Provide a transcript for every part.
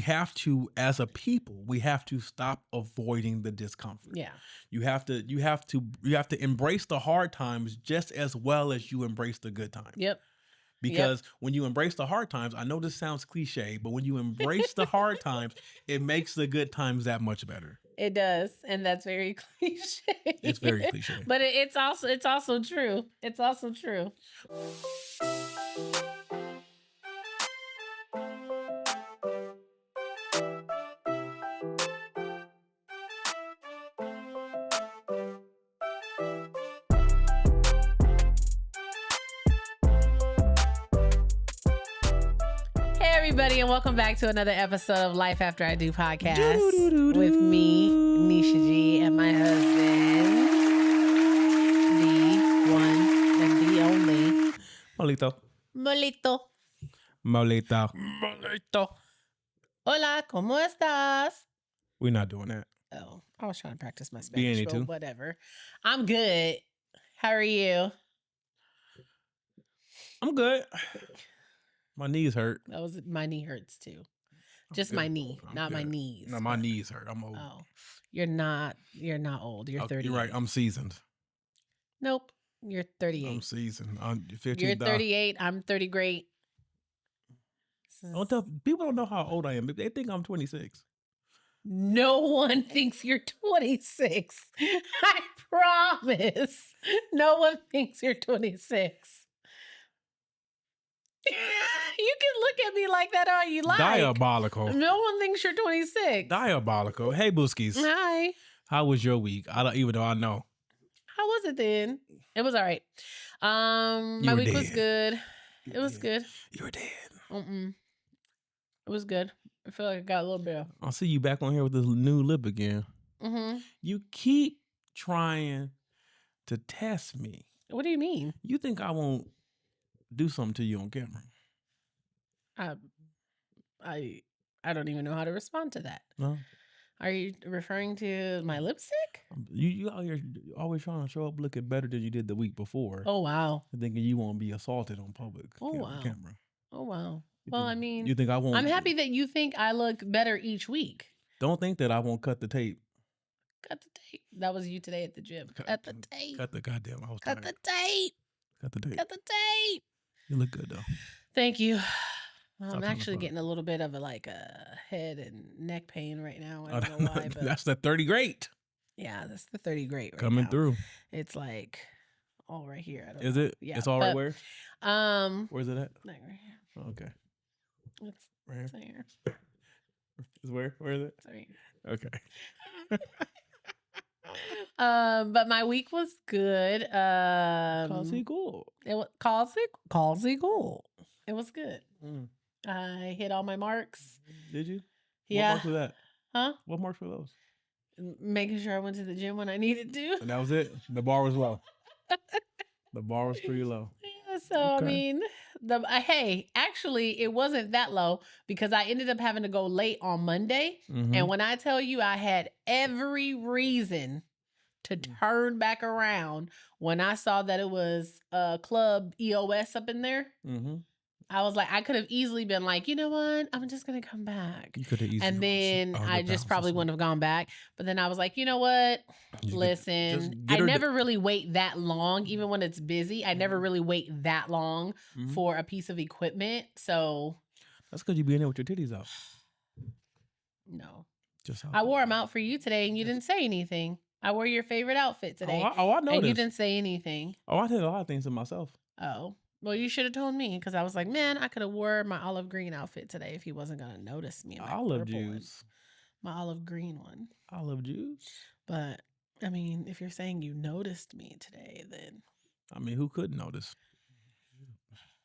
have to, as a people, we have to stop avoiding the discomfort. Yeah. You have to embrace the hard times just as well as you embrace the good times. Yep. Because when you embrace the hard times, I know this sounds cliche, but when you embrace the hard times, it makes the good times that much better. It does, and that's very cliche. It's very cliche, but it's also true. It's also true. Everybody, and welcome back to another episode of Life After I Do podcast with me, Nisha G, and my husband, the one and the only Molito. Hola, ¿cómo estás? We're not doing that. Oh, I was trying to practice my Spanish, Bien, but whatever. I'm good. How are you? I'm good. My knees hurt. My knee hurts too. Just my knee, not my knees. No, my knees hurt. I'm old. Oh, you're not old. You're 30. You're right. I'm seasoned. Nope. You're 38. I'm seasoned. I'm 15. You're 38. I'm 30 great. People don't know how old I am. They think I'm 26. No one thinks you're 26. I promise. No one thinks you're 26. You can look at me like that all you like. Diabolical. No one thinks you're 26. Diabolical. Hey, Booskies. Hi. How was your week? Even though I know. How was it then? It was all right. My week was good. It was good. You were dead. It was good. I feel like I got a little bit of... I'll see you back on here with this new lip again. Mm-hmm. You keep trying to test me. What do you mean? You think I won't do something to you on camera? I don't even know how to respond to that. No. Are you referring to my lipstick? You out here always trying to show up looking better than you did the week before. Oh, wow. Thinking you won't be assaulted on public camera. Oh, wow. Well, you think I won't? I'm happy that you think I look better each week. Don't think that I won't cut the tape. Cut the tape. That was you today at the gym. Cut the tape. Cut the goddamn. Cut the tape. Cut the tape. Cut the tape. You look good though. Thank you. I'm actually getting a little bit of a head and neck pain right now. I don't know why, but that's the 30 great. Yeah, that's the 30 great right coming now. Through. It's like all right here. Is it? Yeah. It's all right where? Where's it at? Like right here. Okay. It's right here. It's right here. Is where? Where is it? It's right here. Okay. But my week was good. Calls cool. It was calls cool. It was good. Mm. I hit all my marks. Did you? Yeah. What marks were that? Huh? What marks were those? Making sure I went to the gym when I needed to. And that was it? The bar was low. The bar was pretty low. Yeah, so, okay. I mean, actually, it wasn't that low because I ended up having to go late on Monday. Mm-hmm. And when I tell you I had every reason to turn back around when I saw that it was Club EOS up in there, mm-hmm. I was like, I could have easily been like, you know what? I'm just going to come back. You could have easily. And then I just probably wouldn't have gone back. But then I was like, you know what? Listen, I never really wait that long, even when it's busy. I never really wait that long for a piece of equipment. So. That's because you be in there with your titties out. No. I wore them out for you today and you didn't say anything. I wore your favorite outfit today. I know. And you didn't say anything. Oh, I did a lot of things to myself. Oh. Well, you should have told me because I was like, man, I could have wore my olive green outfit today if he wasn't going to notice me. Olive juice. My olive green one. Olive juice? But, I mean, if you're saying you noticed me today, then. I mean, who couldn't notice?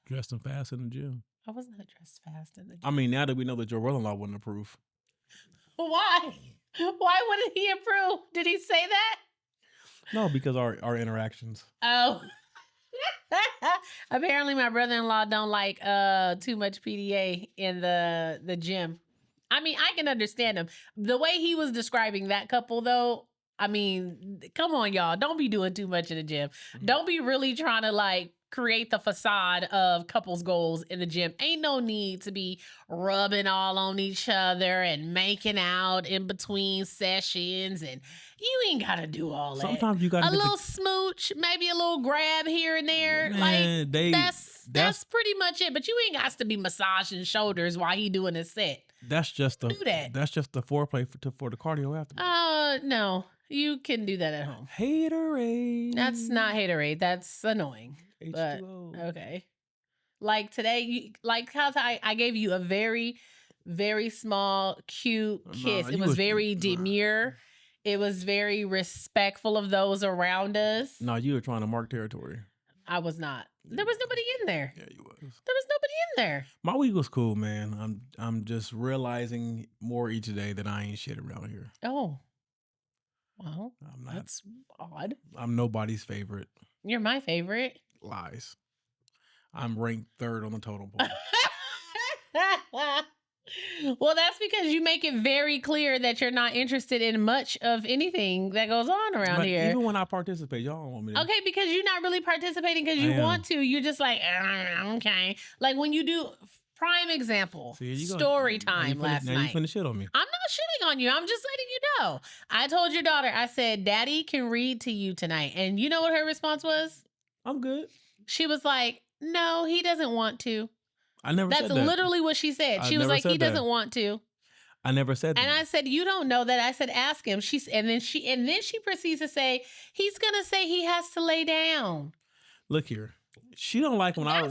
Dressed and fast in the gym. I was not dressed fast in the gym. I mean, now that we know that your brother-in-law wouldn't approve. Why? Why wouldn't he approve? Did he say that? No, because our interactions. Oh. Apparently my brother-in-law don't like too much PDA in the gym. I mean, I can understand him. The way he was describing that couple though, I mean, come on y'all, don't be doing too much in the gym. Mm-hmm. Don't be really trying to create the facade of couples goals in the gym. Ain't no need to be rubbing all on each other and making out in between sessions, and you ain't got to do all that. Sometimes you got to A get little smooch, maybe a little grab here and there. Man, That's pretty much it. But you ain't got to be massaging shoulders while he doing his set. That's just the Do that. That's just the foreplay for the cardio after. No, you can do that at home. Haterade. That's not haterade. That's annoying. But H2O. okay. Like today, how I gave you a very, very small, cute kiss. It was very demure. It was very respectful of those around us. No, you were trying to mark territory. I was not. There was nobody in there. Yeah, you was. There was nobody in there. My week was cool, man. I'm just realizing more each day that I ain't shit around here. Oh. Well, I'm not. that's odd. I'm nobody's favorite. You're my favorite. Lies. I'm ranked 3rd on the totem pole. Well, that's because you make it very clear that you're not interested in much of anything that goes on around here. Even when I participate, y'all don't want me to. Okay, because you're not really participating because you want to. You're just like, okay. Like when you do, prime example, story time last night. Now you finish shit on me. I'm not shitting on you. I'm just letting you know. I told your daughter, I said, Daddy can read to you tonight. And you know what her response was? I'm good. She was like, no, he doesn't want to. I never said that. That's literally what she said. She was like, he doesn't want to. I never said that. And I said, you don't know that. I said, ask him. And then she proceeds to say, he's gonna say he has to lay down. Look here. She don't like when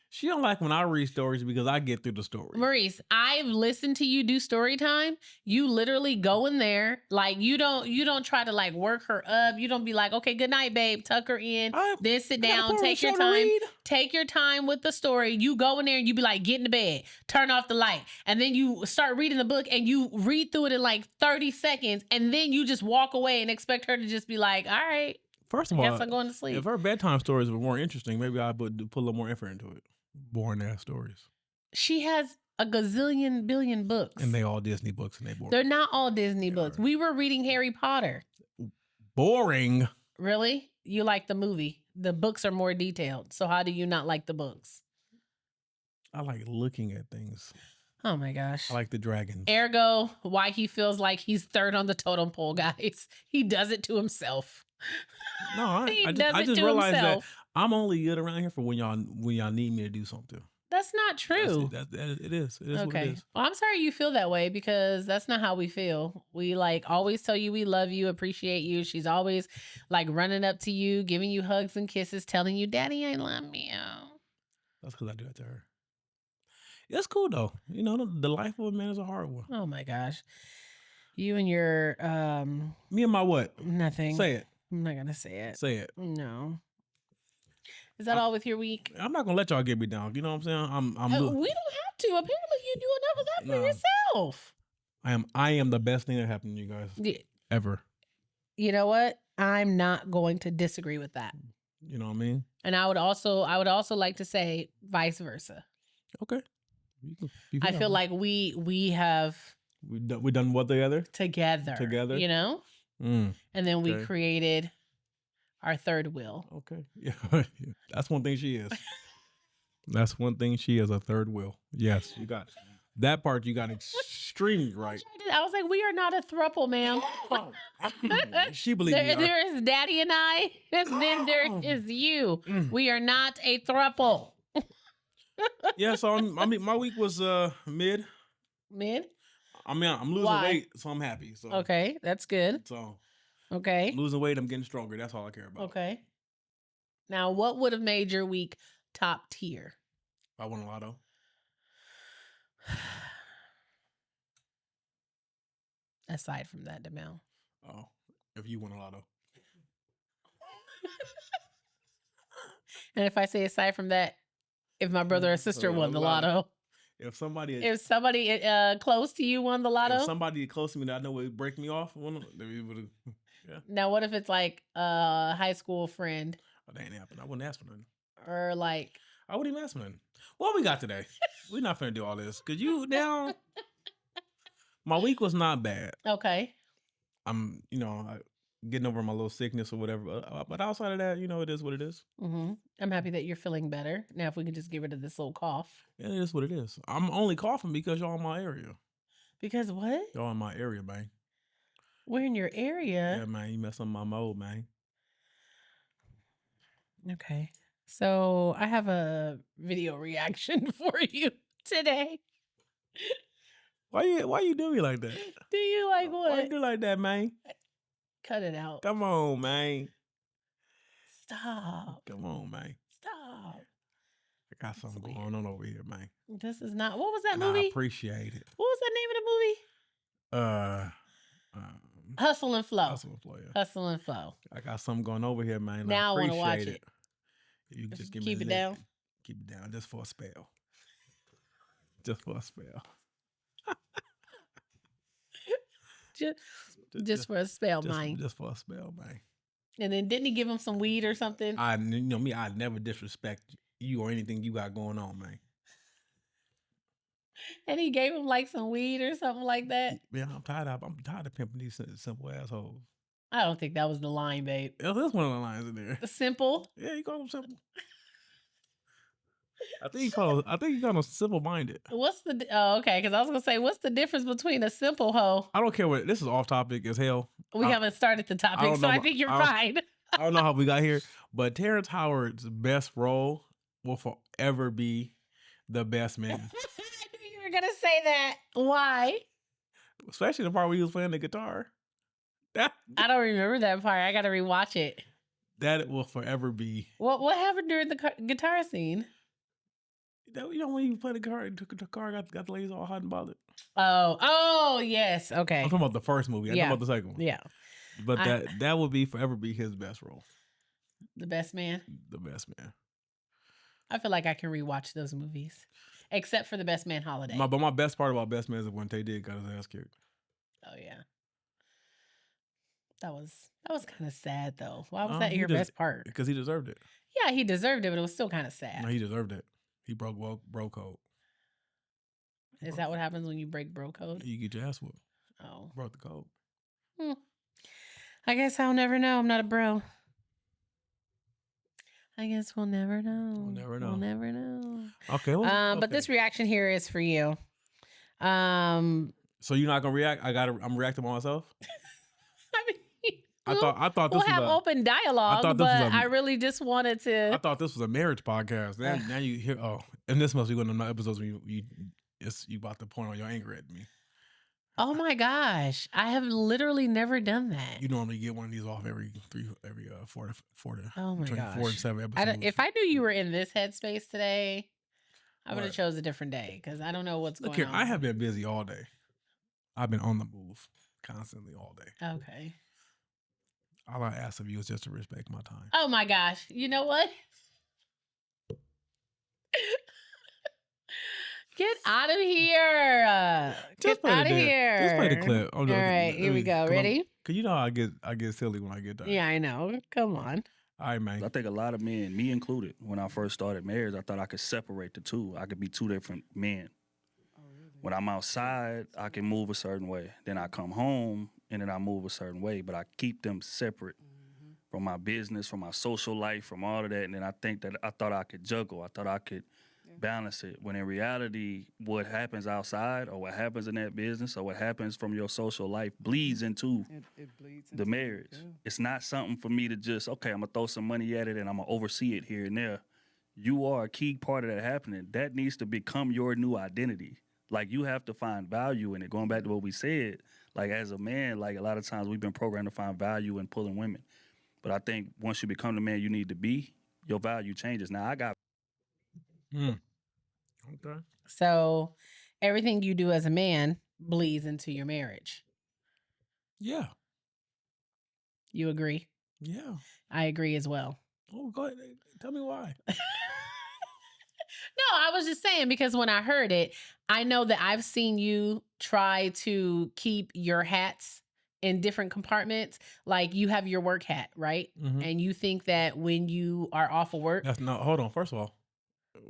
She don't like when I read stories because I get through the story. Maurice, I've listened to you do story time. You literally go in there. Like you don't try to like work her up. You don't be like, okay, good night, babe. Tuck her in. Then sit down. Take your time. Take your time with the story. You go in there and you be like, get in the bed. Turn off the light. And then you start reading the book and you read through it in like 30 seconds. And then you just walk away and expect her to just be like, all right. First of all, guess I'm going to sleep. If her bedtime stories were more interesting, maybe I would put a little more effort into it. Boring ass stories. She has a gazillion billion books. And they all Disney books and they boring. They're not all Disney books. We were reading Harry Potter. Boring. Really? You like the movie. The books are more detailed. So how do you not like the books? I like looking at things. Oh my gosh. I like the dragons. Ergo, why he feels like he's 3rd on the totem pole, guys. He does it to himself. No, I just realized that I'm only good around here for when y'all need me to do something. That's not true. It is. It is okay. What it is. Well, I'm sorry you feel that way because that's not how we feel. We like always tell you we love you, appreciate you. She's always like running up to you, giving you hugs and kisses, telling you, Daddy, I love you. That's because I do that to her. It's cool though. You know, the life of a man is a hard one. Oh my gosh. You and your Me and my what? Nothing. Say it. I'm not gonna say it. Say it. No. Is that all with your week? I'm not gonna let y'all get me down. You know what I'm saying? We don't have to. Apparently, you do enough of that for yourself. I am the best thing that happened to you guys ever. You know what? I'm not going to disagree with that. You know what I mean? And I would also like to say vice versa. Okay. I feel like we have done what together? Together. You know? And then we created our 3rd wheel. Okay. Yeah. That's one thing she is. That's one thing she is, a 3rd wheel. Yes, you got that part. You got extremely right. I was like, we are not a throuple, ma'am. She believes there is Daddy and I, and then there is you. We are not a throuple. Yeah, so my week was mid. Mid? I mean, I'm losing weight, so I'm happy. So okay, that's good. So okay, I'm losing weight, I'm getting stronger. That's all I care about. Okay. Now, what would have made your week top tier? If I won a lotto. Aside from that, Demel. Oh, if you won a lotto. And if I say aside from that, if my brother or sister won the lotto. If somebody close to you won the lotto. If somebody close to me that I know would break me off, yeah. Now, what if it's like a high school friend? Oh, that ain't happen. I wouldn't ask for nothing. Or like, I wouldn't even ask for nothing. What we got today? We're not finna do all this. Cause you now, my week was not bad. Okay. I'm, getting over my little sickness or whatever. But outside of that, it is what it is. Mm-hmm. I'm happy that you're feeling better. Now, if we can just get rid of this little cough. Yeah, it is what it is. I'm only coughing because y'all in my area. Because what? Y'all in my area, man. We're in your area. Yeah, man. You messing up my mode, man. Okay. So I have a video reaction for you today. Why you do me like that? Do you like what? Why you do like that, man? Cut it out. Come on, man. Stop. Come on, man. Stop. I got something going on over here, man. This is not. What was that And movie? I appreciate it. What was the name of the movie? Hustle and Flow. Hustle and Flow. Yeah. Hustle and Flow. I got something going over here, man. Now I want to watch it. it. You just give keep me it down. Keep it down just for a spell. Just for a spell. just for a spell, man. Just for a spell, man. And then didn't he give him some weed or something? I never disrespect you or anything you got going on, man. And he gave him like some weed or something like that. Yeah, I'm tired of pimping these simple assholes. I don't think that was the line, babe. That's one of the lines in there. Simple? Yeah, you call him simple. I think you call him simple-minded. What's the? Oh, okay. Because I was gonna say, what's the difference between a simple hoe? I don't care what. This is off topic as hell. We haven't started the topic, so I think you're fine. I don't know how we got here, but Terrence Howard's best role will forever be the best man. I knew you were gonna say that. Why? Especially the part where he was playing the guitar. I don't remember that part. I gotta rewatch it. That will forever be. What happened during the guitar scene? When he played the guitar, took the car, got the ladies all hot and bothered. Oh, yes. Okay. I'm talking about the first movie. I'm talking about the second one. Yeah. But that will forever be his best role. The best man? The best man. I feel like I can rewatch those movies. Except for The Best Man Holiday. But my best part about Best Man is when Tay did got his ass kicked. Oh, yeah. That was kind of sad, though. Why was that your best part? Because he deserved it. Yeah, he deserved it, but it was still kind of sad. No, he deserved it. He broke code. Is that what happens when you break bro code? You get your ass whooped. Oh. Broke the code. I guess I'll never know. I'm not a bro. I guess we'll never know. We'll never know. We'll never know. Okay. But this reaction here is for you. So you're not gonna react? I'm reacting by myself. I thought this we'll have open dialogue, but I really just wanted to. I thought this was a marriage podcast. Now you hear and this must be one of the episodes when you about to point on your anger at me. Oh my gosh, I have literally never done that. You normally get one of these off every 4 to oh my between gosh. 4 and 7 episodes. If I knew you were in this headspace today, I would have chose a different day because I don't know what's going on. I have been busy all day. I've been on the move constantly all day. Okay. All I ask of you is just to respect my time. Oh my gosh. You know what? Get out of here. Get out of here. Just play the clip. All right, here we go. Ready? Because you know I get silly when I get done. Yeah, I know. Come on. All right, man. I think a lot of men, me included, when I first started marriage, I thought I could separate the two. I could be two different men. Oh, really? When I'm outside, I can move a certain way. Then I come home, and then I move a certain way. But I keep them separate from my business, from my social life, from all of that. And then I thought I could juggle. I thought I could balance it. When in reality, what happens outside or what happens in that business or what happens from your social life bleeds into it bleeds the marriage. Yeah. It's not something for me to just, okay, I'm going to throw some money at it and I'm going to oversee it here and there. You are a key part of that happening. That needs to become your new identity. Like, you have to find value in it. Going back to what we said, like, as a man, like, a lot of times we've been programmed to find value in pulling women. But I think once you become the man you need to be, your value changes. Now, I got... Okay. So everything you do as a man bleeds into your marriage. Yeah. You agree? Yeah. I agree as well. Oh, go ahead. Tell me why. No, I was just saying because when I heard it, I know that I've seen you try to keep your hats in different compartments. Like, you have your work hat, right? Mm-hmm. And you think that when you are off of work... Hold on. First of all,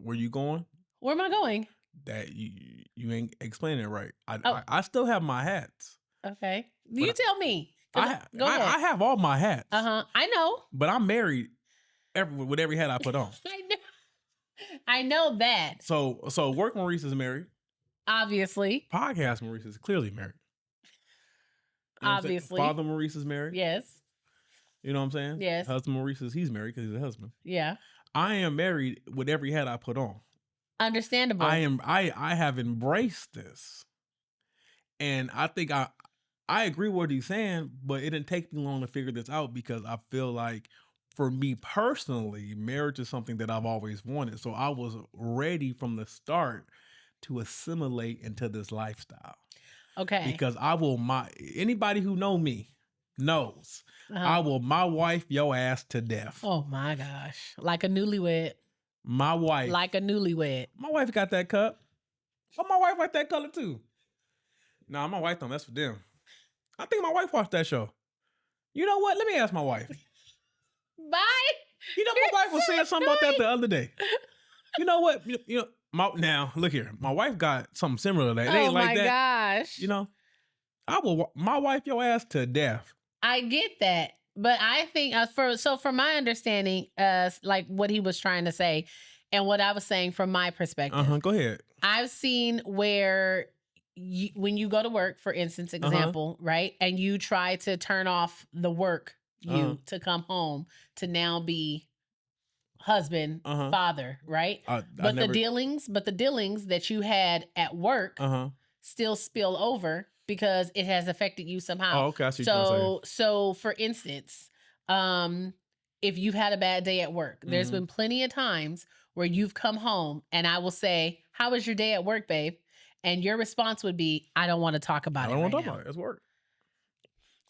where you going? Where am I going? That you ain't explaining it right. I still have my hats. Okay. You tell me. Go ahead. I have all my hats. I know. But I'm married with every hat I put on. I know that. So work Maurice is married. Obviously. Podcast Maurice is clearly married. You know Obviously. Father Maurice is married. Yes. You know what I'm saying? Yes. Husband Maurice he's married because he's a husband. Yeah. I am married with every hat I put on. Understandable. I have embraced this. And I think I agree with what he's saying, but it didn't take me long to figure this out because I feel like for me personally, marriage is something that I've always wanted. So I was ready from the start to assimilate into this lifestyle. Okay. Because anybody who know me knows I will my wife your ass to death. Oh my gosh. Like a newlywed. My wife. Like a newlywed. My wife got that cup. Oh, my wife like that color too. Nah, my wife don't mess with them. I think my wife watched that show. You know what? Let me ask my wife. Bye. You know, my wife was saying something about that the other day. You know what? Now look here. My wife got something similar to that. It ain't like that. Oh my gosh. You know, I will my wife your ass to death. I get that, but I think from my understanding, like what he was trying to say, and what I was saying from my perspective. Go ahead. I've seen where when you go to work, for instance, example, right, and you try to turn off the work to come home to now be husband, father, right? But the dealings that you had at work still spill over because it has affected you somehow. Oh, okay. I see what you're saying. So for instance, if you've had a bad day at work, there's been plenty of times where you've come home and I will say, "How was your day at work, babe?" And your response would be, "I don't want to talk about it. I don't want to talk about it. It's work."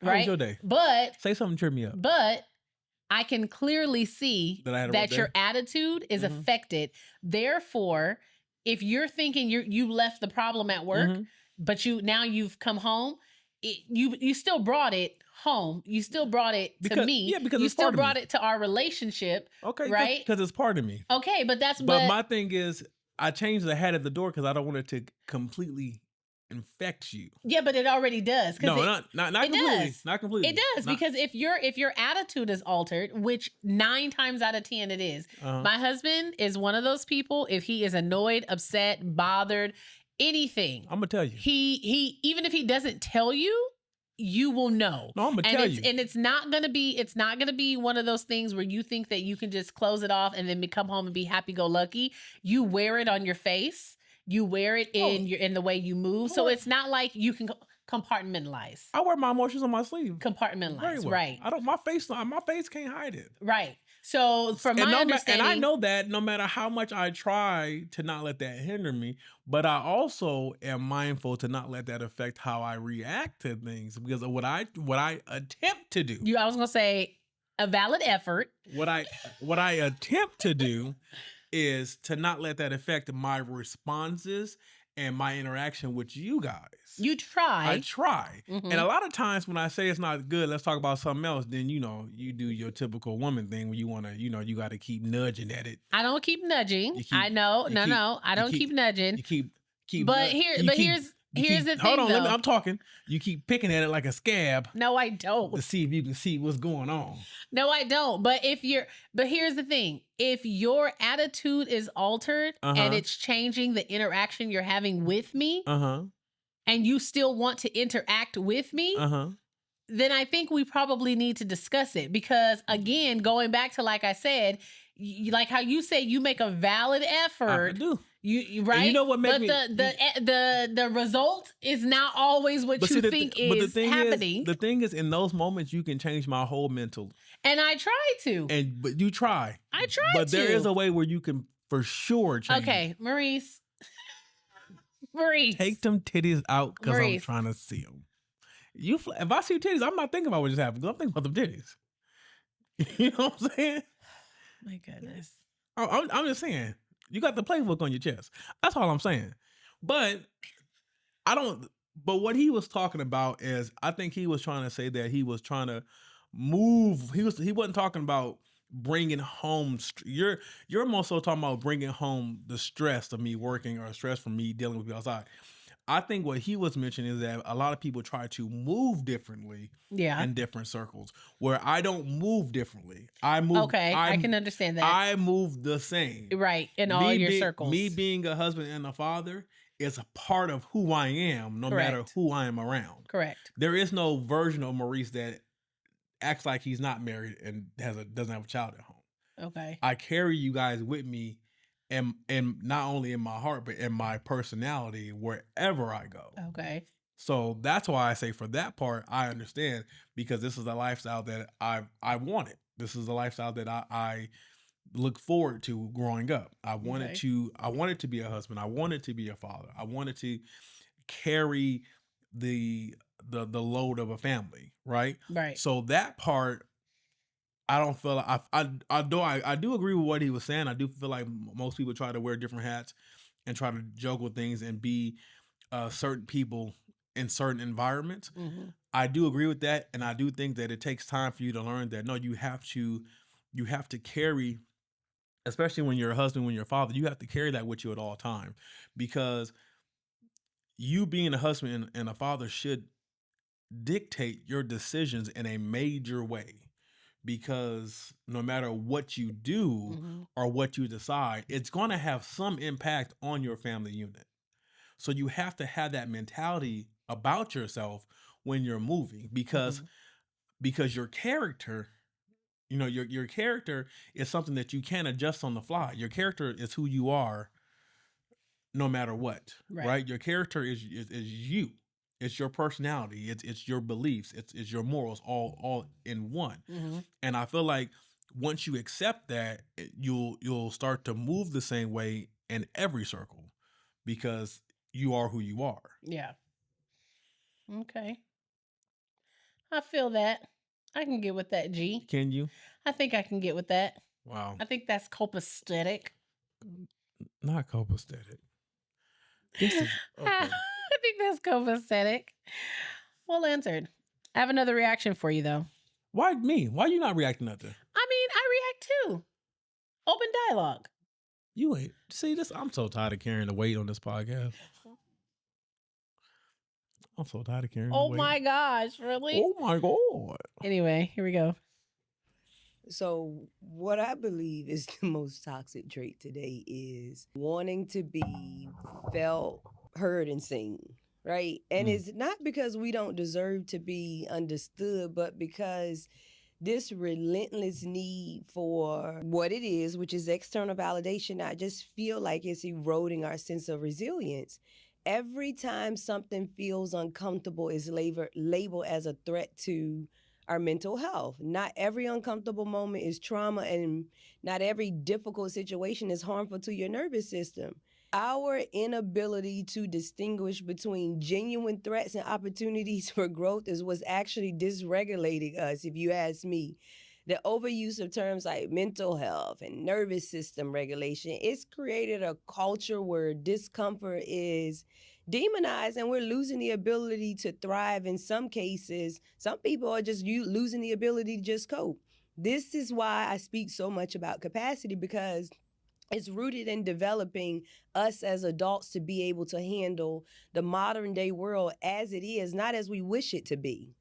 Right? How was your day? But say something to cheer me up. But I can clearly see that your attitude is affected. Therefore, if you're thinking you left the problem at work, but you've come home, you still brought it home. You still brought it to me. Yeah, because you it's still part of brought me. it to our relationship. Okay, right? Because it's part of me. Okay, but But my thing is, I changed the hat at the door because I don't want it to completely infect you. Yeah, but it already does. No, not completely. Does. Not completely. It does because if your attitude is altered, which 9 times out of 10 it is. My husband is one of those people. If he is annoyed, upset, bothered, anything, I'm gonna tell you. He even if he doesn't tell you, you will know. No, I'm gonna tell you. And it's not gonna be one of those things where you think that you can just close it off and then come home and be happy go lucky. You wear it on your face. You wear it in the way you move. So it's not like you can compartmentalize. I wear my emotions on my sleeve. Compartmentalize, well. Right? My face can't hide it. Right. So from my understanding, and I know that no matter how much I try to not let that hinder me, but I also am mindful to not let that affect how I react to things because of what I attempt to do. I was gonna say a valid effort. What I attempt to do is to not let that affect my responses and my interaction with you guys. You try. I try. And a lot of times when I say it's not good, let's talk about something else, then, you do your typical woman thing where you want to, you got to keep nudging at it. I don't keep nudging. I know. I don't keep nudging. You keep. But here's the thing, hold on, though. I'm talking. You keep picking at it like a scab. No, I don't. To see if you can see what's going on. No, I don't. But here's the thing. If your attitude is altered and it's changing the interaction you're having with me, and you still want to interact with me, then I think we probably need to discuss it. Because again, going back to, like I said, like how you say you make a valid effort. I do. You right? And you know what makes me... the result is not always what you think is happening. The thing is, in those moments, you can change my whole mental. And I try to. But you try. I try But there is a way where you can for sure change. Okay, Maurice. Take them titties out because I'm trying to see them. If I see titties, I'm not thinking about what just happened. I'm thinking about them titties. You know what I'm saying? My goodness. I'm just saying. You got the playbook on your chest. That's all I'm saying. But what he was talking about is, I think he was trying to say that he was trying to move. He wasn't talking about bringing home. You're more so talking about bringing home the stress of me working or stress from me dealing with people outside. I think what he was mentioning is that a lot of people try to move differently Yeah. in different circles, where I don't move differently. I move. Okay, I can understand that. I move the same. Right, in all your circles. Me being a husband and a father is a part of who I am, no matter Correct. who I am around. Correct. There is no version of Maurice that acts like he's not married and doesn't have a child at home. Okay. I carry you guys with me, and not only in my heart, but in my personality wherever I go. Okay. So that's why I say for that part, I understand, because this is a lifestyle that I wanted. This is a lifestyle that I look forward to growing up. I wanted to be a husband. I wanted to be a father. I wanted to carry the load of a family, right? Right. So that part, I don't feel like I do agree with what he was saying. I do feel like most people try to wear different hats and try to juggle things and be certain people in certain environments. Mhm. I do agree with that, and I do think that it takes time for you to learn that. No, you have to carry, especially when you're a husband, when you're a father, you have to carry that with you at all time, because you being a husband and a father should dictate your decisions in a major way, because no matter what you do Mhm. or what you decide, it's going to have some impact on your family unit. So you have to have that mentality about yourself when you're moving, because your character, your character is something that you can't adjust on the fly. Your character is who you are no matter what, right? Your character is you. It's your personality. It's your beliefs. It's your morals, all in one. Mhm. And I feel like once you accept that, you'll start to move the same way in every circle, because you are who you are. Yeah. Okay. I feel that. I can get with that, G. Can you? I think I can get with that. Wow. I think that's copacetic. Not copacetic. This is okay. I think that's copacetic. Well answered. I have another reaction for you, though. Why me? Why you not reacting nothing? I mean, I react too. Open dialogue. You ain't see this. I'm so tired of carrying the weight on this podcast. I'm so tired of carrying the weight. Oh my gosh, really? Oh my god. Anyway, here we go. So, what I believe is the most toxic trait today is wanting to be felt, heard, and seen, right? And it's not because we don't deserve to be understood, but because this relentless need for what it is, which is external validation, I just feel like it's eroding our sense of resilience. Every time something feels uncomfortable is labeled as a threat to our mental health. Not every uncomfortable moment is trauma, and not every difficult situation is harmful to your nervous system. Our inability to distinguish between genuine threats and opportunities for growth is what's actually dysregulating us, if you ask me. The overuse of terms like mental health and nervous system regulation, it's created a culture where discomfort is demonized, and we're losing the ability to thrive in some cases. Some people are just losing the ability to just cope. This is why I speak so much about capacity, because it's rooted in developing us as adults to be able to handle the modern day world as it is, not as we wish it to be.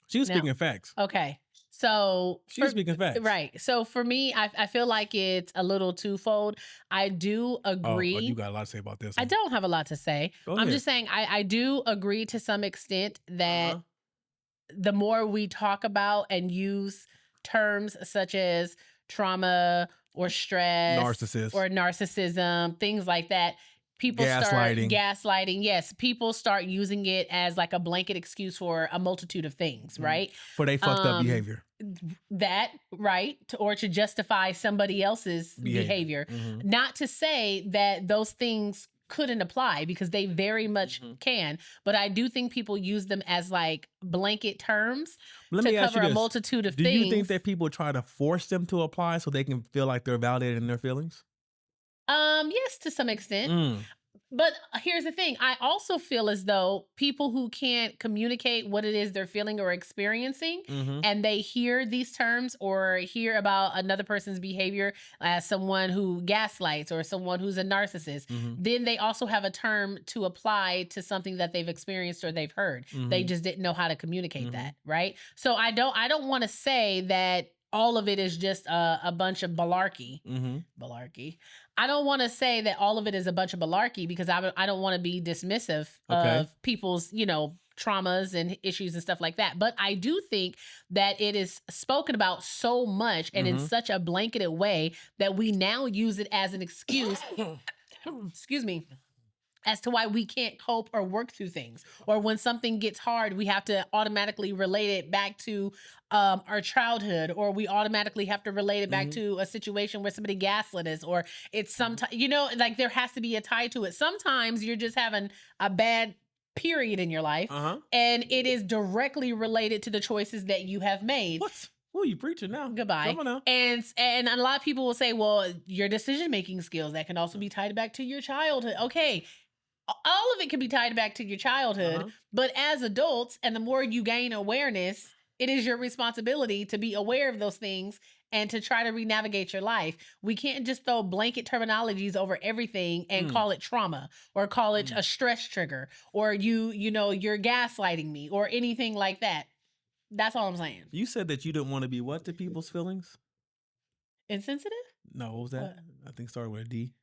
She was speaking facts. Okay. So she's speaking facts. Right. So for me, I feel like it's a little twofold. I do agree. Oh, you got a lot to say about this. I don't have a lot to say. I'm just saying I do agree to some extent that the more we talk about and use terms such as trauma or stress or narcissism, things like that, people start gaslighting. Yes, people start using it as like a blanket excuse for a multitude of things, right? For they fucked up behavior. That, right? Or to justify somebody else's behavior. Not to say that those things couldn't apply, because they very much can. But I do think people use them as like blanket terms to cover a multitude of things. Do you think that people try to force them to apply so they can feel like they're validated in their feelings? Yes, to some extent. But here's the thing. I also feel as though people who can't communicate what it is they're feeling or experiencing, Mm-hmm. and they hear these terms or hear about another person's behavior as someone who gaslights or someone who's a narcissist, Mm-hmm. then they also have a term to apply to something that they've experienced or they've heard. They just didn't know how to communicate that, right? So I don't want to say that all of it is just a bunch of malarkey. Malarkey. I don't want to say that all of it is a bunch of malarkey because I don't want to be dismissive Okay. of people's, traumas and issues and stuff like that. But I do think that it is spoken about so much and in such a blanketed way that we now use it as an excuse, excuse me, as to why we can't cope or work through things. Or when something gets hard, we have to automatically relate it back to our childhood, or we automatically have to relate it back to a situation where somebody gaslit us, or it's sometimes, like there has to be a tie to it. Sometimes you're just having a bad period in your life, and it is directly related to the choices that you have made. What? Oh, you preaching now. Goodbye. Come on now. And a lot of people will say, well, your decision-making skills, that can also be tied back to your childhood. Okay. All of it can be tied back to your childhood, but as adults, and the more you gain awareness, it is your responsibility to be aware of those things and to try to re-navigate your life. We can't just throw blanket terminologies over everything and call it trauma or call it a stress trigger or you're gaslighting me or anything like that. That's all I'm saying. You said that you didn't want to be what to people's feelings? Insensitive? No, what was that? What? I think it started with a D.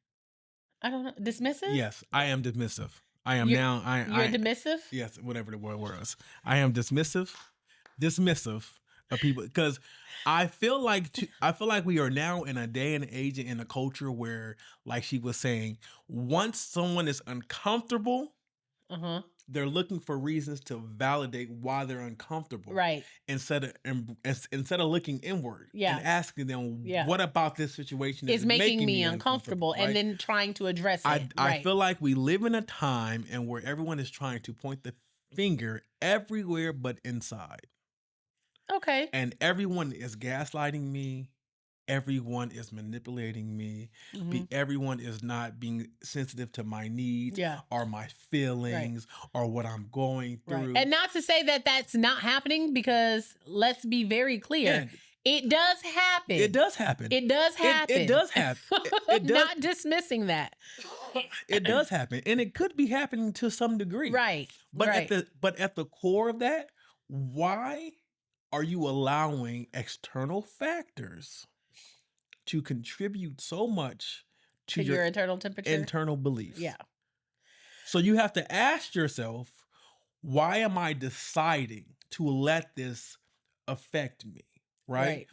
I don't know. Dismissive? Yes, I am dismissive. I am You're- now. You're dismissive? Yes, whatever the word was. I am dismissive of people because I feel like we are now in a day and age and in a culture where, like she was saying, once someone is uncomfortable, they're looking for reasons to validate why they're uncomfortable, Right. instead of looking inward Yeah. and asking them, Yeah. what about this situation Is is making me uncomfortable, right? and then trying to address it. I feel like we live in a time and where everyone is trying to point the finger everywhere but inside. Okay. And everyone is gaslighting me. Everyone is manipulating me. Everyone is not being sensitive to my needs or my feelings or what I'm going through. And not to say that that's not happening, because let's be very clear. It does happen. It does happen. It does happen. It does happen. It does. Not dismissing that. It does happen. And it could be happening to some degree. Right. But right. at the core of that, why are you allowing external factors to contribute so much to your internal temperature, internal beliefs? Yeah. So you have to ask yourself, why am I deciding to let this affect me? Right.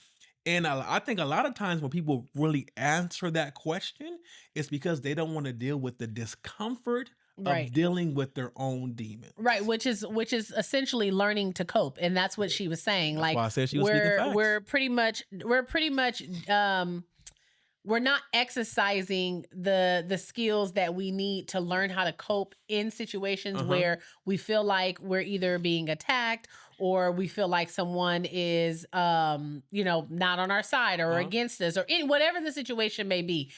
And I think a lot of times when people really answer that question, it's because they don't want to deal with the discomfort of dealing with their own demons. Right, which is essentially learning to cope, and that's what she was saying. That's why I said she was speaking facts. We're pretty much we're not exercising the skills that we need to learn how to cope in situations where we feel like we're either being attacked or we feel like someone is not on our side or against us or whatever the situation may be.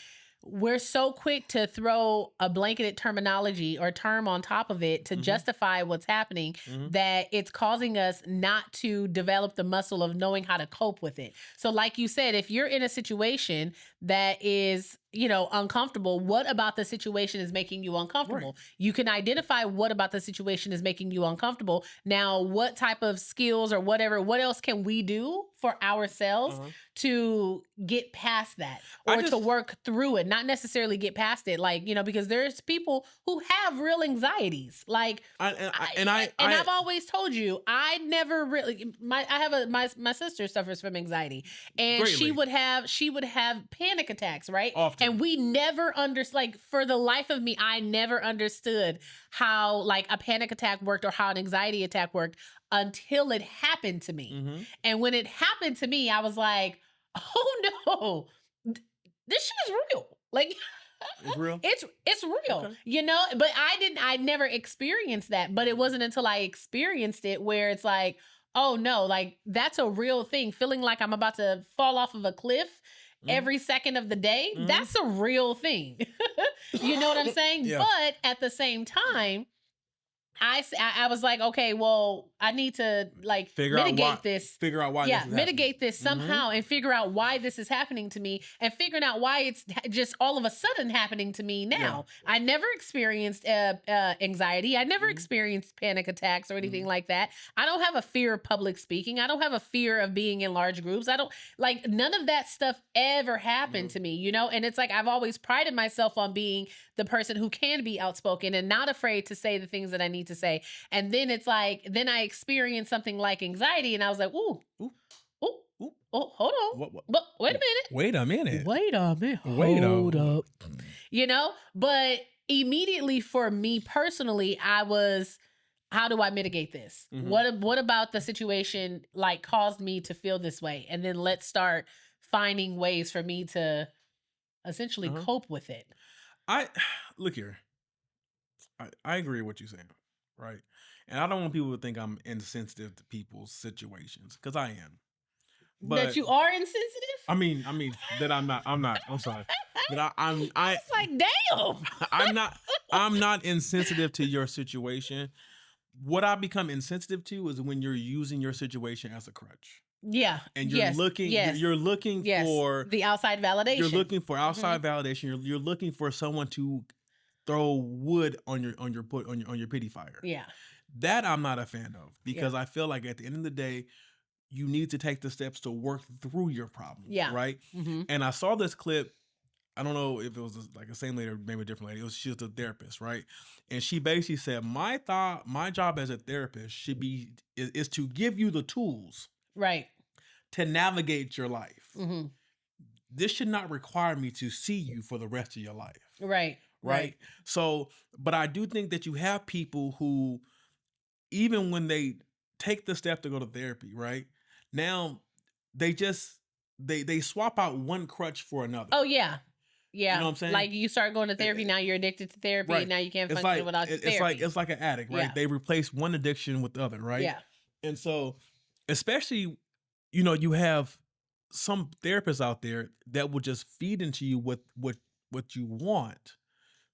We're so quick to throw a blanketed terminology or term on top of it to justify what's happening that it's causing us not to develop the muscle of knowing how to cope with it. So like you said, if you're in a situation that is, uncomfortable, what about the situation is making you uncomfortable? Right. You can identify what about the situation is making you uncomfortable. Now, what type of skills or what else can we do for ourselves to get past that or to work through it? Not necessarily get past it, because there's people who have real anxieties. I've always told you, I never really, my sister suffers from anxiety, and Greatly. she would have panic attacks, right? Often. And we never understood, for the life of me, I never understood how a panic attack worked or how an anxiety attack worked until it happened to me. And when it happened to me, I was like, oh no, this shit is real. It's real. It's real, Okay. But I never experienced that. But it wasn't until I experienced it where it's like, oh no, that's a real thing. Feeling like I'm about to fall off of a cliff every second of the day, that's a real thing. You know what I'm saying? Yeah. But at the same time, I was like, okay, well, I need to like Figure out mitigate why. this. Figure out why. Yeah, this is mitigate happening. this somehow and figure out why this is happening to me and figuring out why it's just all of a sudden happening to me now. I never experienced anxiety. I never experienced panic attacks or anything like that. I don't have a fear of public speaking. I don't have a fear of being in large groups. I don't like none of that stuff ever happened to me, you know? And it's like I've always prided myself on being the person who can be outspoken and not afraid to say the things that I need to say. And then it's like, then I experienced something like anxiety and I was like, ooh, oh, hold on. But wait a minute. Wait a minute. Hold up. You know, but immediately for me personally, I was, how do I mitigate this? What about the situation like caused me to feel this way? And then let's start finding ways for me to essentially cope with it. Look here. I agree with what you're saying, right? And I don't want people to think I'm insensitive to people's situations because I am. But that you are insensitive? I mean that I'm not. I'm sorry. But It's like, damn. I'm not insensitive to your situation. What I become insensitive to is when you're using your situation as a crutch. Yeah. And you're looking for the outside validation. You're looking for outside validation. You're looking for someone to throw wood on your pity fire. Yeah. That I'm not a fan of because I feel like at the end of the day, you need to take the steps to work through your problem. Yeah. Right. And I saw this clip. I don't know if it was like the same lady or maybe a different lady. She was a therapist, right? And she basically said, my job as a therapist is to give you the tools, right, to navigate your life. This should not require me to see you for the rest of your life. Right. So, but I do think that you have people who, even when they take the step to go to therapy, right? Now they just they swap out one crutch for another. Oh yeah. Yeah. You know what I'm saying? Like you start going to therapy, now you're addicted to therapy, and now you can't function without therapy. It's like an addict, right? Yeah. They replace one addiction with the other, right? Yeah. And so, especially, you have some therapists out there that will just feed into you what you want,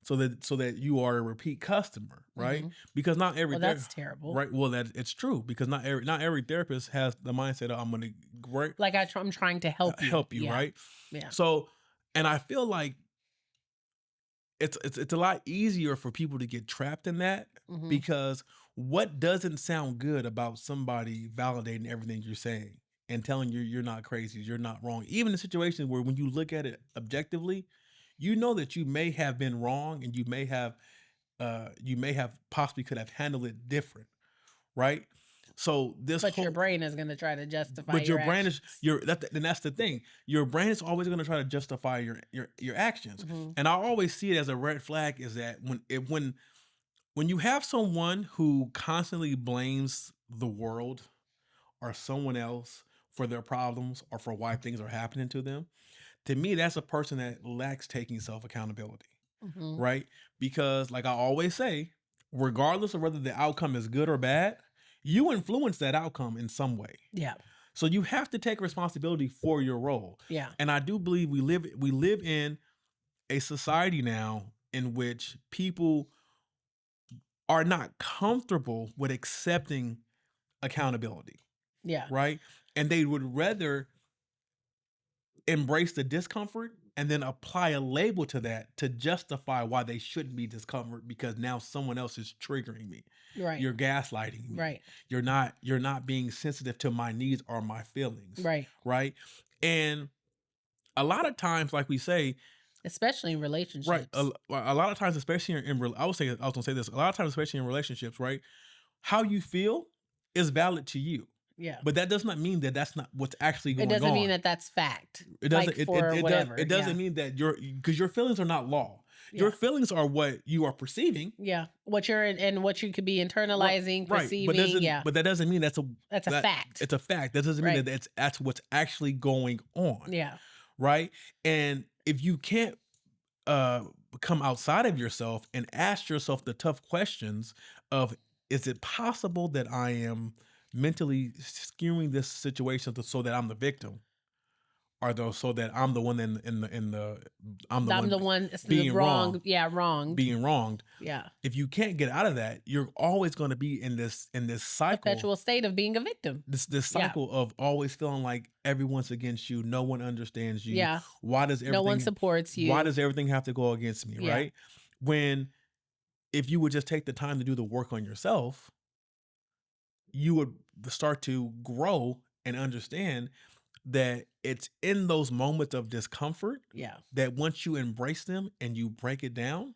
so that you are a repeat customer, right? Because not every that's terrible, right? Well, it's true because not every therapist has the mindset of I'm going to like I'm trying to help you, right? Yeah. So, and I feel like it's a lot easier for people to get trapped in that because what doesn't sound good about somebody validating everything you're saying and telling you you're not crazy, you're not wrong, even in situations where when you look at it objectively, you know that you may have been wrong and you may have possibly could have handled it different, right? So your brain is going to try to justify. But your brain is and that's the thing. Your brain is always going to try to justify your actions. And I always see it as a red flag is that when you have someone who constantly blames the world or someone else for their problems or for why things are happening to them, to me that's a person that lacks taking self-accountability. Right? Because like I always say, regardless of whether the outcome is good or bad, you influence that outcome in some way. Yeah. So you have to take responsibility for your role. Yeah. And I do believe we live in a society now in which people are not comfortable with accepting accountability. Yeah. Right? And they would rather embrace the discomfort and then apply a label to that to justify why they shouldn't be discomfort because now someone else is triggering me. Right. You're gaslighting me. Right. You're not being sensitive to my needs or my feelings. Right. Right. And a lot of times, like we say, especially in relationships, right? A lot of times, especially I was going to say this. A lot of times, especially in relationships, right? How you feel is valid to you. Yeah. But that does not mean that that's not what's actually going on. It doesn't mean that that's fact. It doesn't. Whatever. It doesn't mean that because your feelings are not law. Yeah. Your feelings are what you are perceiving. Yeah. What you could be internalizing, perceiving. But that doesn't mean that's a fact. It's a fact. That doesn't mean that that's what's actually going on. Yeah. Right. And if you can't come outside of yourself and ask yourself the tough questions of, is it possible that I am mentally skewing this situation so that I'm the victim? are those so that I'm the one I'm the one it's being the wrong. wrong. Yeah, wronged. being wronged. Yeah. If you can't get out of that, you're always going to be in this cycle, Perpetual state of being a victim. this Yeah. cycle of always feeling like everyone's against you, no one understands you. Yeah. Why does everything No one supports you. Why does everything have to go against me, Yeah. right? When if you would just take the time to do the work on yourself, you would start to grow and understand that it's in those moments of discomfort Yeah. that once you embrace them and you break it down,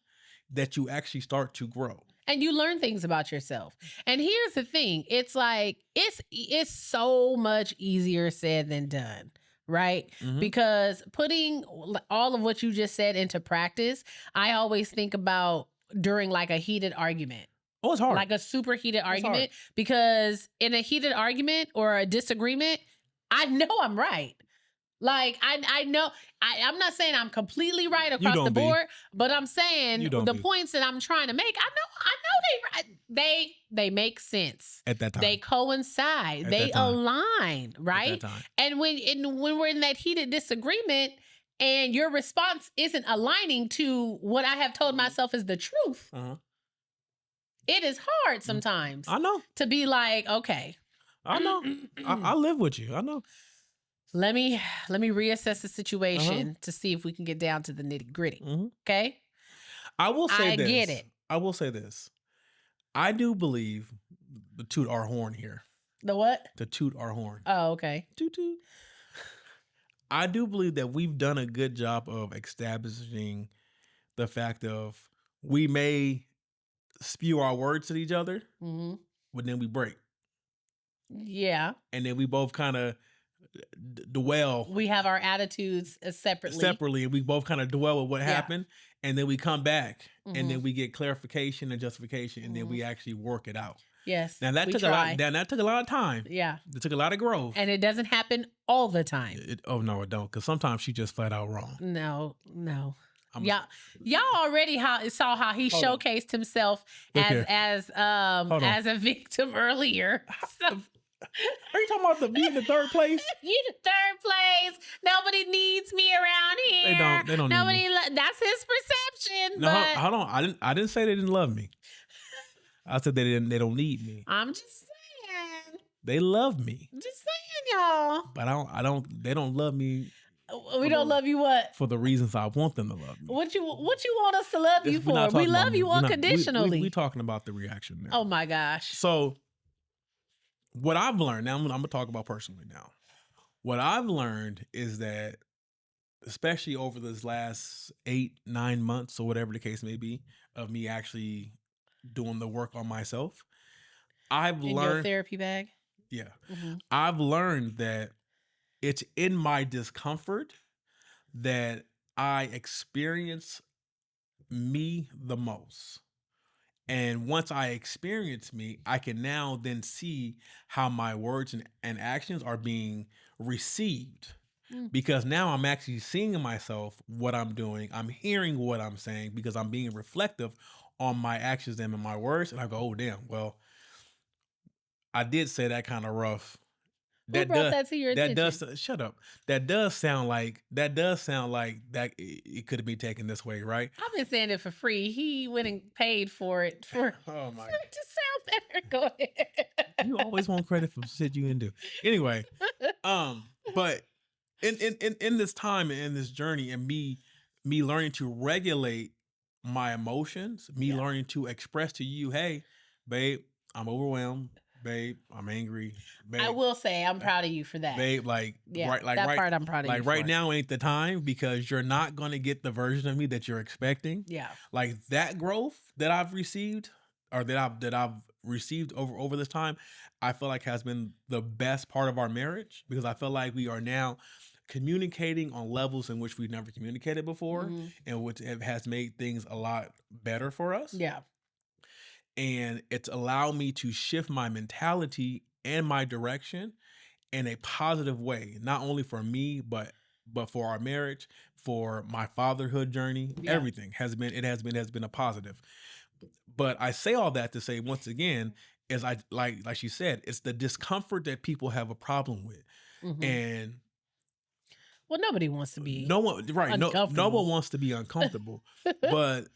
that you actually start to grow. And you learn things about yourself. And here's the thing. It's like, it's so much easier said than done, right? Mhm. Because putting all of what you just said into practice, I always think about during like a heated argument. Oh, it's hard. Like a super heated hard. argument. Because in a heated argument or a disagreement, I know I'm right. Like I know I'm not saying I'm completely right across the don't be. board, but I'm saying You don't the be. points that I'm trying to make, I know they make sense. At that time. They coincide. At They that time. align, right? At that time. And when we're in that heated disagreement and your response isn't aligning to what I have told myself is the truth, Uh-huh. it is hard sometimes I know. to be like, okay, I know. I live with you. I know. let me reassess the situation to see if we can get down to the nitty gritty. Mhm. Okay. I will say I this. get it. I will say this. I do believe to toot our horn here. The what? To toot our horn. Oh, okay. Toot toot. I do believe that we've done a good job of establishing the fact of we may spew our words at each other, Hmm. but then we break. Yeah. And then we both kind of dwell We have our attitudes separately. and we both kind of dwell with what Yeah. happened, and then we come back Mhm. and then we get clarification and justification, and then we actually work it out. Yes. Now that we took try. that took a lot of time. Yeah. It took a lot of growth. And it doesn't happen all the time. Oh no, it don't, because sometimes she just flat out wrong. No. I'm- Y'all already saw how he Hold on. showcased himself Look here. as Hold on. as a victim earlier. So Are you talking about the being in third place? you the third place. Nobody needs me around here. They don't need Nobody. That's his perception. No, but hold on. I didn't say they didn't love me. I said they don't need me. I'm just saying. They love me, Just saying, y'all. but they don't love me We don't love you. What? for the reasons I want them to love me. What you want us to love you We're not for? We talking love about- you we're not- unconditionally. We talking about the reaction now. Oh my gosh. So what I've learned, now I'm gonna talk about personally now. What I've learned is that, especially over this last 8-9 months or whatever the case may be, of me actually doing the work on myself, I've In your learned, therapy bag. yeah, Mhm. I've learned that it's in my discomfort that I experience me the most. And once I experience me, I can now then see how my words and actions are being received. Mm. Because now I'm actually seeing in myself what I'm doing. I'm hearing what I'm saying because I'm being reflective on my actions and in my words. And I go, oh, damn, well, I did say that kind of rough. Who brought that to your attention? Shut up. That does sound like that it could be taken this way, right? I've been saying it for free. He went and paid for it for Oh my it to sound better. Go ahead. You always want credit for shit you didn't do. Anyway, but in this time and in this journey and me learning to regulate my emotions, me learning to express to you, hey, babe, I'm overwhelmed. Babe, I'm angry. Babe, I will say I'm proud of you for that. babe, like Yeah, right, like that right, part I'm proud of you like right for. now ain't the time because you're not gonna get the version of me that you're expecting. Yeah. Like that growth that I've received or that I've received over this time, I feel like has been the best part of our marriage because I feel like we are now communicating on levels in which we've never communicated before Mhm. and which has made things a lot better for us. Yeah. And it's allowed me to shift my mentality and my direction in a positive way, not only for me, but for our marriage, for my fatherhood journey. Yeah. Everything has been a positive. But I say all that to say once again, is I like she said, it's the discomfort that people have a problem with. Mhm. And Well, nobody wants to be No one, right? No uncomfortable. one wants to be uncomfortable. But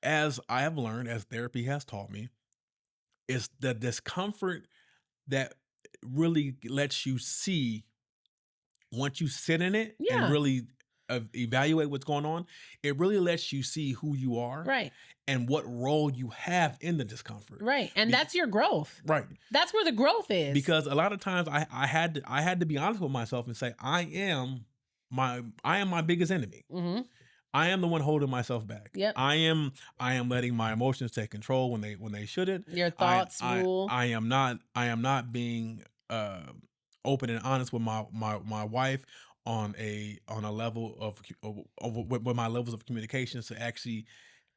as I have learned, as therapy has taught me, it's the discomfort that really lets you see, once you sit in it and Yeah. really evaluate what's going on, it really lets you see who you are Right. and what role you have in the discomfort. Right. And Be- that's your growth. Right. That's where the growth is. Because a lot of times I had to be honest with myself and say I am my biggest enemy. Mm-hmm. I am the one holding myself back. Yep. I am letting my emotions take control when they shouldn't. Your thoughts rule. I am not being open and honest with my wife on a level of with my levels of communications to actually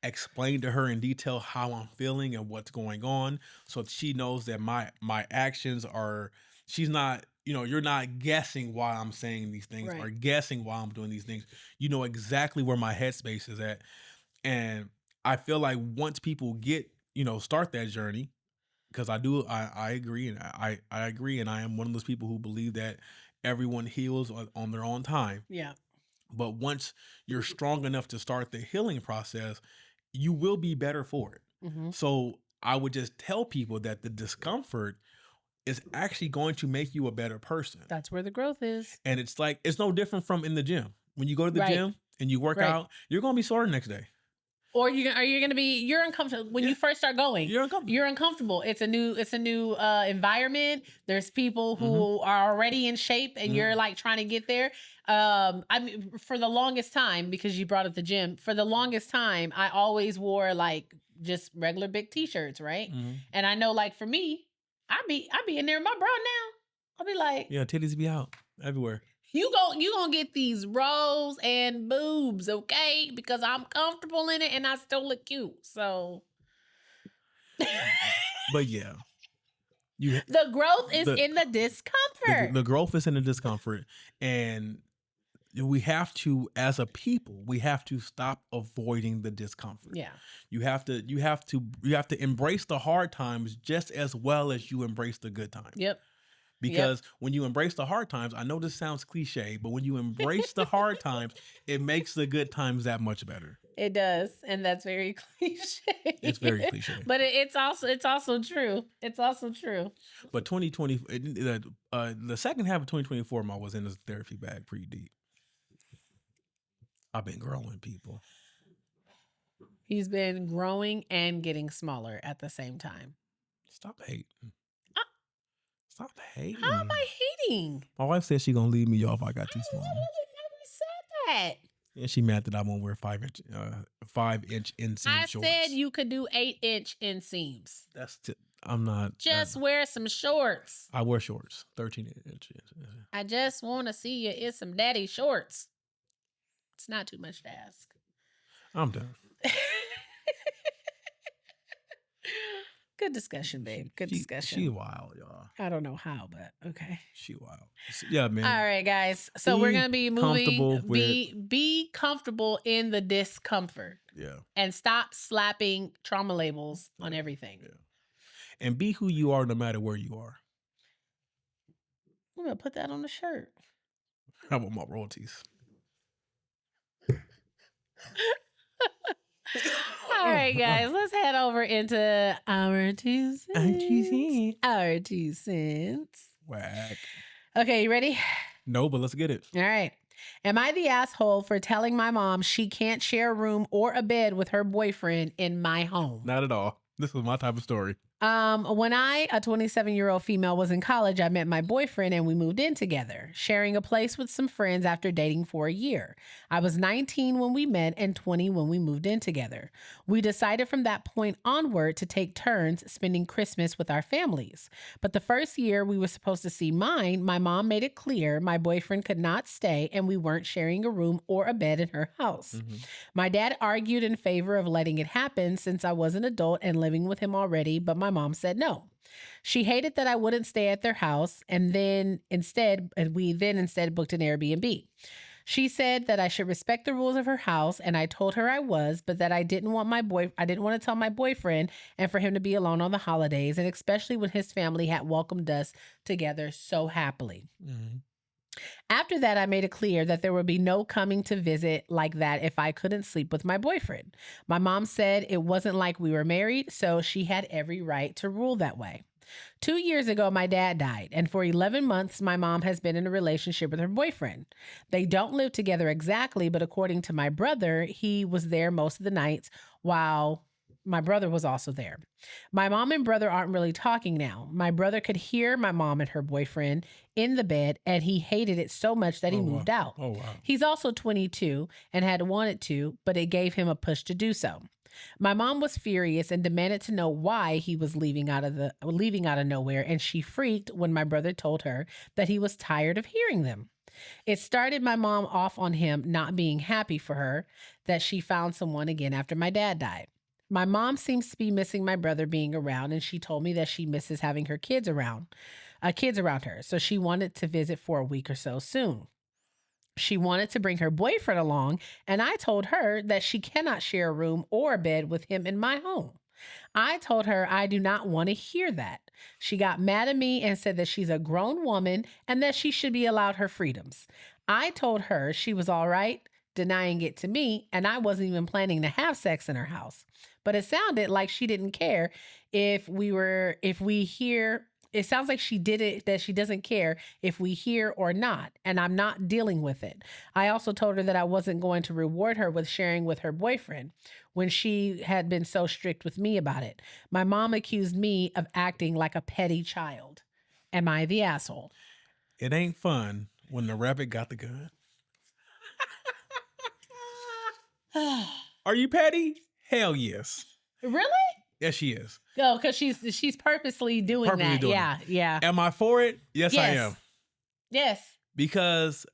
explain to her in detail how I'm feeling and what's going on, so she knows that my actions are, she's not, you're not guessing why I'm saying these things or Right. guessing why I'm doing these things. You know exactly where my headspace is at. And I feel like once people get, start that journey, because I agree, and I agree, and I am one of those people who believe that everyone heals on their own time. Yeah. But once you're strong enough to start the healing process, you will be better for it. Mm-hmm. So I would just tell people that the discomfort is actually going to make you a better person. That's where the growth is. And it's like, it's no different from in the gym. When you go to the Right. gym and you work Right. out, you're going to be sore the next day. Or you're uncomfortable when you first start going. You're uncomfortable. You're uncomfortable. It's a new environment. There's people who are already in shape, and you're like trying to get there. I mean, for the longest time, because you brought up the gym, for the longest time, I always wore like just regular big t-shirts, right? And I know, like for me, I be in there with my bra now. I'll be like, Yeah, titties be out everywhere. You gonna get these rolls and boobs, okay? Because I'm comfortable in it and I still look cute. So, But yeah, the growth is in the discomfort. The growth is in the discomfort, and we have to, as a people, we have to stop avoiding the discomfort. Yeah, you have to embrace the hard times just as well as you embrace the good times. Yep. Because when you embrace the hard times, I know this sounds cliche, but when you embrace the hard times, it makes the good times that much better. It does, and that's very cliche. It's very cliche, but it's also true. It's also true. But 2020, the second half of 2024, I was in this therapy bag pretty deep. I've been growing, people. He's been growing and getting smaller at the same time. Stop hating. Stop hating. How am I hating? My wife said she's gonna leave me off. I got too small. I never said that. And she mad that I won't wear 5-inch inseam I shorts. said you could do 8-inch inseams. I'm not. Just wear some shorts. I wear shorts, 13 inches. I just want to see you in some daddy shorts. It's not too much to ask. I'm done. Good discussion, babe. Good discussion. She wild, y'all. I don't know how, but okay. She wild. Yeah, man. All right, guys. So we're gonna be moving. Be comfortable in the discomfort. Yeah. And stop slapping trauma labels on everything. Yeah. And be who you are, no matter where you are. I'm gonna put that on the shirt. How about my royalties? All right, guys, let's head over into our 2 cents. Our 2 cents. Whack. Okay, you ready? No, but let's get it. All right. Am I the asshole for telling my mom she can't share a room or a bed with her boyfriend in my home? Not at all. This is my type of story. When I, a 27-year-old female, was in college, I met my boyfriend and we moved in together, sharing a place with some friends after dating for a year. I was 19 when we met and 20 when we moved in together. We decided from that point onward to take turns spending Christmas with our families. But the first year we were supposed to see mine, my mom made it clear my boyfriend could not stay and we weren't sharing a room or a bed in her house. Mm-hmm. My dad argued in favor of letting it happen since I was an adult and living with him already, but my mom said no. She hated that I wouldn't stay at their house, and we instead booked an Airbnb. She said that I should respect the rules of her house, and I told her I was, but that I didn't want to tell my boyfriend and for him to be alone on the holidays, and especially when his family had welcomed us together so happily. Mm-hmm. After that, I made it clear that there would be no coming to visit like that if I couldn't sleep with my boyfriend. My mom said it wasn't like we were married, so she had every right to rule that way. 2 years ago, my dad died, and for 11 months, my mom has been in a relationship with her boyfriend. They don't live together exactly, but according to my brother, he was there most of the nights while my brother was also there. My mom and brother aren't really talking now. My brother could hear my mom and her boyfriend in the bed, and he hated it so much that he moved out. Oh, wow. He's also 22 and had wanted to, but it gave him a push to do so. My mom was furious and demanded to know why he was leaving out of nowhere, and she freaked when my brother told her that he was tired of hearing them. It started my mom off on him not being happy for her that she found someone again after my dad died. My mom seems to be missing my brother being around, and she told me that she misses having her kids around her. So she wanted to visit for a week or so soon. She wanted to bring her boyfriend along, and I told her that she cannot share a room or a bed with him in my home. I told her I do not want to hear that. She got mad at me and said that she's a grown woman and that she should be allowed her freedoms. I told her she was all right denying it to me, and I wasn't even planning to have sex in her house. But it sounded like she didn't care if we hear. It sounds like she did it, that she doesn't care if we hear or not, and I'm not dealing with it. I also told her that I wasn't going to reward her with sharing with her boyfriend when she had been so strict with me about it. My mom accused me of acting like a petty child. Am I the asshole? It ain't fun when the rabbit got the gun. Are you petty? Hell yes. Really? Yes, she is. No, because she's purposely doing Purposely that. doing Yeah, yeah. Am I for it? Yes, I am. Yes. Because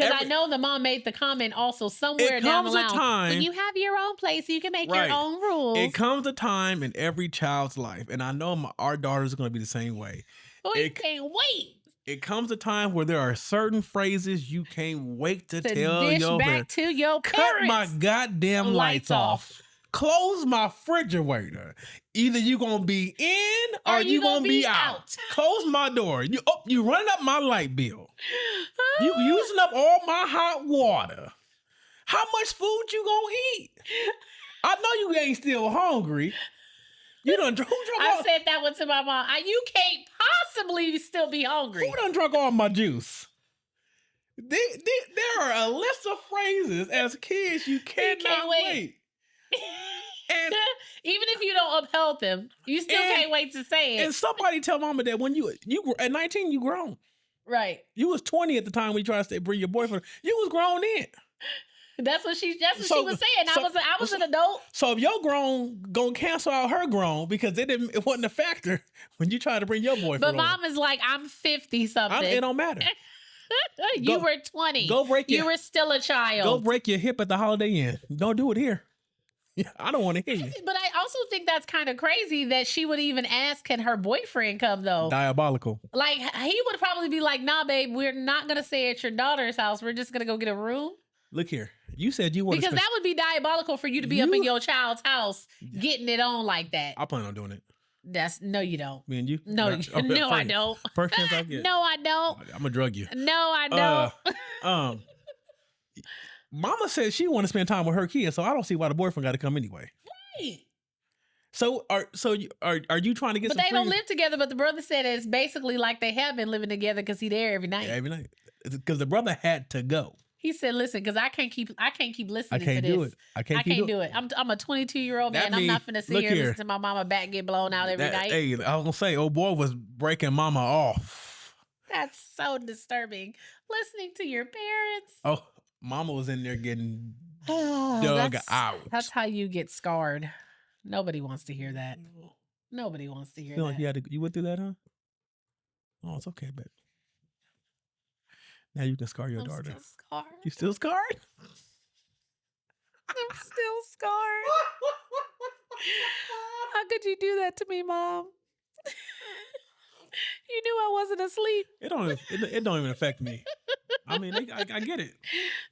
I know the mom made the comment also somewhere down the line. When you have your own place, you can make your own rules. It comes a time in every child's life, and I know our daughter's going to be the same way. Oh, you can't wait. It comes a time where there are certain phrases you can't wait to tell dish your back to your cut parents. my goddamn lights off. Close my refrigerator. Either you gonna be in or you gonna be out. Close my door. You running up my light bill. You using up all my hot water. How much food you gonna eat? I know you ain't still hungry. You done drunk. I said that one to my mom. You can't possibly still be hungry. Who done drunk all my juice? There are a list of phrases as kids you cannot wait. And even if you don't uphold them, you still can't wait to say it. And somebody tell mama that when you at 19, you grown. Right. You was 20 at the time when you tried to bring your boyfriend. You was grown in. That's what she was saying. I was an adult. So if your grown gonna cancel out her grown because it wasn't a factor when you tried to bring your boyfriend. But mom is like, I'm 50 something. It don't matter. You were 20. You were still a child. Go break your hip at the Holiday Inn. Don't do it here. I don't want to hear you. But I also think that's kind of crazy that she would even ask, can her boyfriend come though? Diabolical. Like he would probably be like, nah, babe, we're not going to stay at your daughter's house. We're just going to go get a room. Look here. You said you want because that would be diabolical for you to be up in your child's house getting it on like that. I plan on doing it. No, you don't. Me and you? No, I don't. First chance I get. No, I don't. I'm gonna drug you. No, I don't. Mama said she want to spend time with her kids, so I don't see why the boyfriend got to come anyway. Right. So are you trying to get? But they don't live together. But the brother said it's basically like they have been living together because he's there every night. Yeah, every night. Because the brother had to go. He said, "Listen, because I can't keep listening to this. Do it. I can't do it. I'm a 22-year-old man. I'm not finna sit here and listen to my mama back get blown out every night." Hey, I was gonna say, old boy was breaking mama off. That's so disturbing. Listening to your parents. Oh, mama was in there getting dug out. That's how you get scarred. Nobody wants to hear that. Nobody wants to hear that. Like you went through that, huh? Oh, it's okay, babe. Now you can scar your daughter. Still scarred. You still scarred? I'm still scarred. How could you do that to me, Mom? You knew I wasn't asleep. It don't even affect me. I mean, I get it.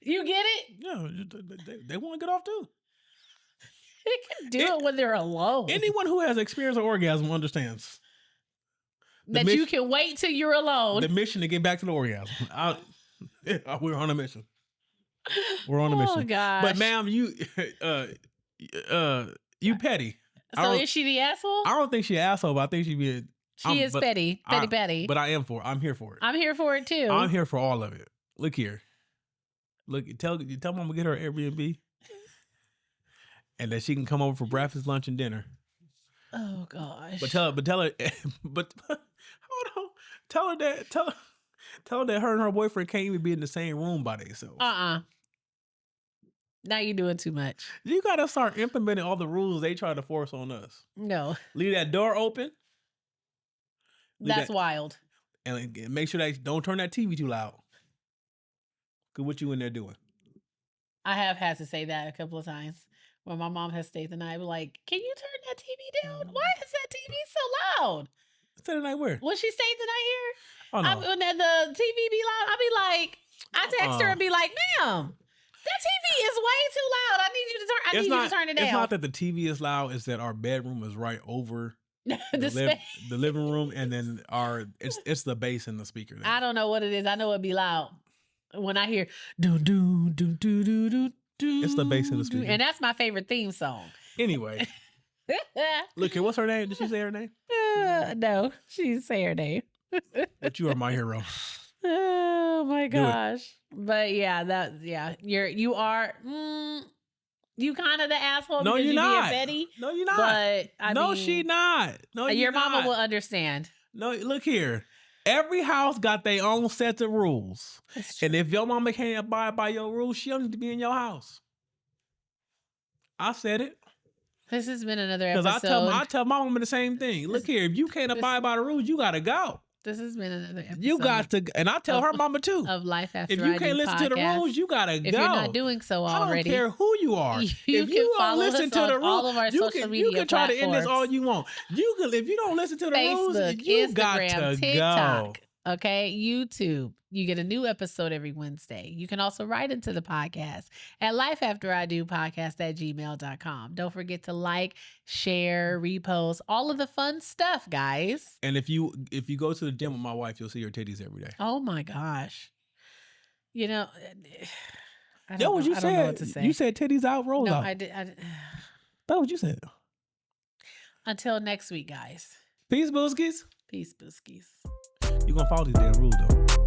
You get it? Yeah, they want to get off too. They can do it when they're alone. Anyone who has experienced an orgasm understands. that you can wait till you're alone. The mission to get back to the orgasm. We're on a mission. We're on a mission. Oh gosh. But ma'am, you petty. So is she the asshole? I don't think she's an asshole, but I think she is petty. Petty. But I am for it. I'm here for it. I'm here for it too. I'm here for all of it. Look here. Tell mom to get her Airbnb. And that she can come over for breakfast, lunch, and dinner. Oh gosh. But tell her hold on. Tell her that her and her boyfriend can't even be in the same room by themselves. Now you're doing too much. You gotta start implementing all the rules they try to force on us. No. Leave that door open. That's wild. And make sure that don't turn that TV too loud. Cause what you in there doing? I have had to say that a couple of times. When my mom has stayed the night, I'm like, can you turn that TV down? Why is that TV so loud? Stay the night where? When she stayed the night here, Oh, no. when the TV be loud, I be like, I text her and be like, ma'am, that TV is way too loud. I need you to turn it down. It's not that the TV is loud, it's that our bedroom is right over the living room, and then it's the bass and the speaker. There. I don't know what it is. I know it'd be loud. When I hear do do do do do do do, it's the bass and the speaker. And that's my favorite theme song. Anyway. Look here, what's her name? Did she say her name? No, she didn't say her name. But you are my hero. Oh my gosh. But yeah, you are you kind of the asshole no, because you're not. Betty. No, you're not. But I mean, she not. No, your mama not. will understand. No, look here. Every house got their own set of rules. And if your mama can't abide by your rules, she don't need to be in your house. I said it. This has been another episode. Because I tell my mama the same thing. Look here, if you can't abide by the rules, you got to go. This has been another episode. You got to, and I tell her mama too. Of Life After If you can't listen to the rules, you got to go. If you're not doing so already. I don't care who you are. You if you don't listen to the rules, all of our social media you can try to end this platforms. all you want. If you don't listen to the rules, Facebook, you Instagram, got to TikTok. go. Okay, YouTube. You get a new episode every Wednesday. You can also write into the podcast at lifeafteridopodcast@gmail.com. Don't forget to like, share, repost, all of the fun stuff, guys. And if you go to the gym with my wife, you'll see her titties every day. Oh my gosh. You know, I That don't what know, you I said. don't know what to say. You said titties out, rolls no, out. I did. That's what you said. Until next week, guys. Peace, Booskies. Peace, Booskies. You gonna follow these damn rules though.